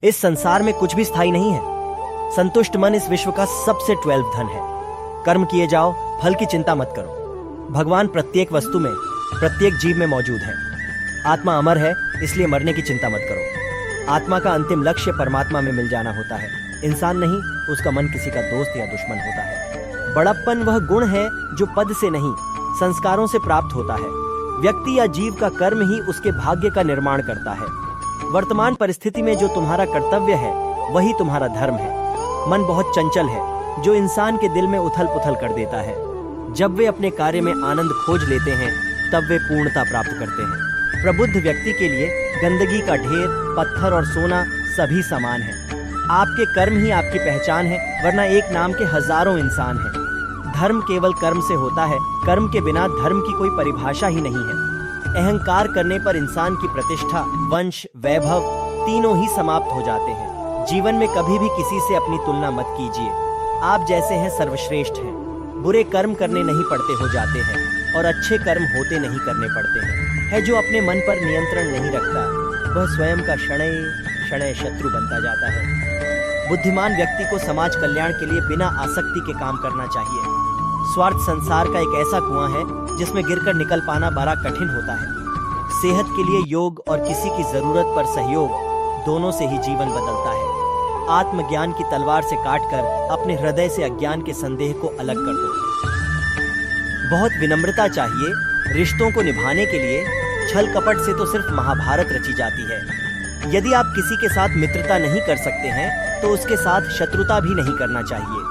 इस संसार में कुछ भी स्थायी नहीं है। संतुष्ट मन इस विश्व का सबसे 12 धन है। कर्म किए जाओ, फल की चिंता मत करो। भगवान प्रत्येक वस्तु में, प्रत्येक जीव में मौजूद है। आत्मा अमर है, इसलिए मरने की चिंता मत करो। आत्मा का अंतिम लक्ष्य परमात्मा में मिल जाना होता है, इंसान नहीं। उसका मन किसी का दोस्त या दुश्मन होता है। बड़प्पन वह गुण है जो पद से नहीं, संस्कारों से प्राप्त होता है। व्यक्ति या जीव का कर्म ही उसके भाग्य का निर्माण करता है। वर्तमान परिस्थिति में जो तुम्हारा कर्तव्य है वही तुम्हारा धर्म है। मन बहुत चंचल है, जो इंसान के दिल में उथल पुथल कर देता है। जब वे अपने कार्य में आनंद खोज लेते हैं तब वे पूर्णता प्राप्त करते हैं। प्रबुद्ध व्यक्ति के लिए गंदगी का ढेर, पत्थर और सोना सभी समान है। आपके कर्म ही आपकी पहचान है, वरना एक नाम के हजारों इंसान हैं। धर्म केवल कर्म से होता है, कर्म के बिना धर्म की कोई परिभाषा ही नहीं है। अहंकार करने पर इंसान की प्रतिष्ठा, वंश, वैभव तीनों ही समाप्त हो जाते हैं। जीवन में कभी भी किसी से अपनी तुलना मत कीजिए। आप जैसे हैं सर्वश्रेष्ठ हैं। बुरे कर्म करने नहीं पड़ते हो जाते हैं और अच्छे कर्म होते नहीं करने पड़ते हैं। है जो अपने मन पर नियंत्रण नहीं रखता वह स्वयं का शणै शणै शत्रु बनता जाता है। बुद्धिमान व्यक्ति को समाज कल्याण के लिए बिना आसक्ति के काम करना चाहिए। स्वार्थ संसार का एक ऐसा कुआं है जिसमें गिरकर निकल पाना बड़ा कठिन होता है। सेहत के लिए योग और किसी की जरूरत पर सहयोग, दोनों से ही जीवन बदलता है। आत्मज्ञान की तलवार से काटकर अपने हृदय से अज्ञान के संदेह को अलग कर दो। बहुत विनम्रता चाहिए। रिश्तों को निभाने के लिए छल कपट से तो सिर्फ महाभारत रची जाती है। यदि आप किसी के साथ मित्रता नहीं कर सकते हैं तो उसके साथ शत्रुता भी नहीं करना चाहिए।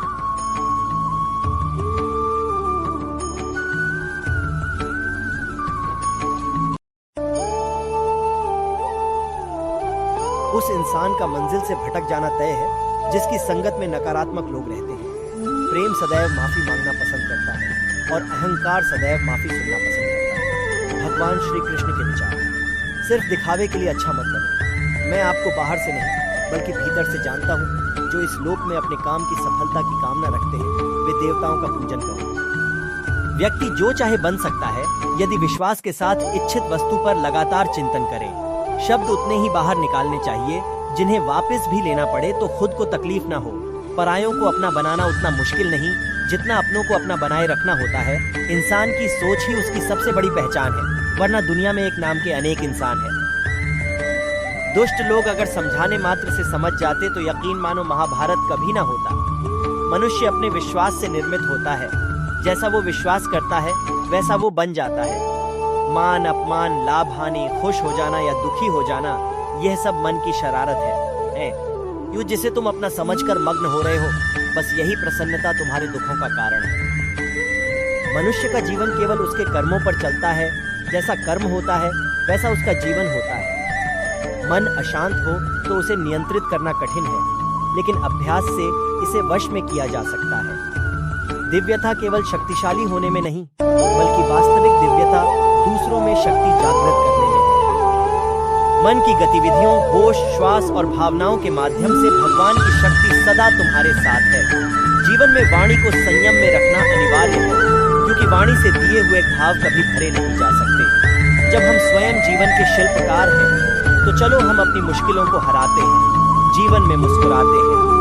उस इंसान का मंजिल से भटक जाना तय है जिसकी संगत में नकारात्मक लोग रहते हैं। प्रेम सदैव माफी मांगना पसंद करता है और अहंकार सदैव माफी सुनना पसंद करता है। भगवान श्री कृष्ण के विचार। सिर्फ दिखावे के लिए अच्छा मत बनो। मैं आपको बाहर से नहीं बल्कि भीतर से जानता हूँ। जो इस लोक में अपने काम की सफलता की कामना रखते हैं वे देवताओं का पूजन करें। व्यक्ति जो चाहे बन सकता है यदि विश्वास के साथ इच्छित वस्तु पर लगातार चिंतन करे। शब्द उतने ही बाहर निकालने चाहिए जिन्हें वापस भी लेना पड़े तो खुद को तकलीफ ना हो। परायों को अपना बनाना उतना मुश्किल नहीं जितना अपनों को अपना बनाए रखना होता है। इंसान की सोच ही उसकी सबसे बड़ी पहचान है, वरना दुनिया में एक नाम के अनेक इंसान हैं। दुष्ट लोग अगर समझाने मात्र से समझ जाते तो यकीन मानो महाभारत कभी ना होता। मनुष्य अपने विश्वास से निर्मित होता है। जैसा वो विश्वास करता है वैसा वो बन जाता है। मान अपमान, लाभ हानि, खुश हो जाना या दुखी हो जाना, यह सब मन की शरारत है। यूं जिसे तुम अपना समझकर मग्न हो रहे हो, बस यही प्रसन्नता तुम्हारे दुखों का कारण है। मनुष्य का जीवन केवल उसके कर्मों पर चलता है। जैसा कर्म होता है वैसा उसका जीवन होता है। मन अशांत हो तो उसे नियंत्रित करना कठिन है, लेकिन अभ्यास से इसे वश में किया जा सकता है। दिव्यता केवल शक्तिशाली होने में नहीं बल्कि वास्तविक दिव्यता दूसरों में शक्ति जागृत करने में है। मन की गतिविधियों, होश, श्वास और भावनाओं के माध्यम से भगवान की शक्ति सदा तुम्हारे साथ है। जीवन में वाणी को संयम में रखना अनिवार्य है, क्योंकि वाणी से दिए हुए घाव कभी भरे नहीं जा सकते। जब हम स्वयं जीवन के शिल्पकार हैं तो चलो हम अपनी मुश्किलों को हराते हैं, जीवन में मुस्कुराते हैं।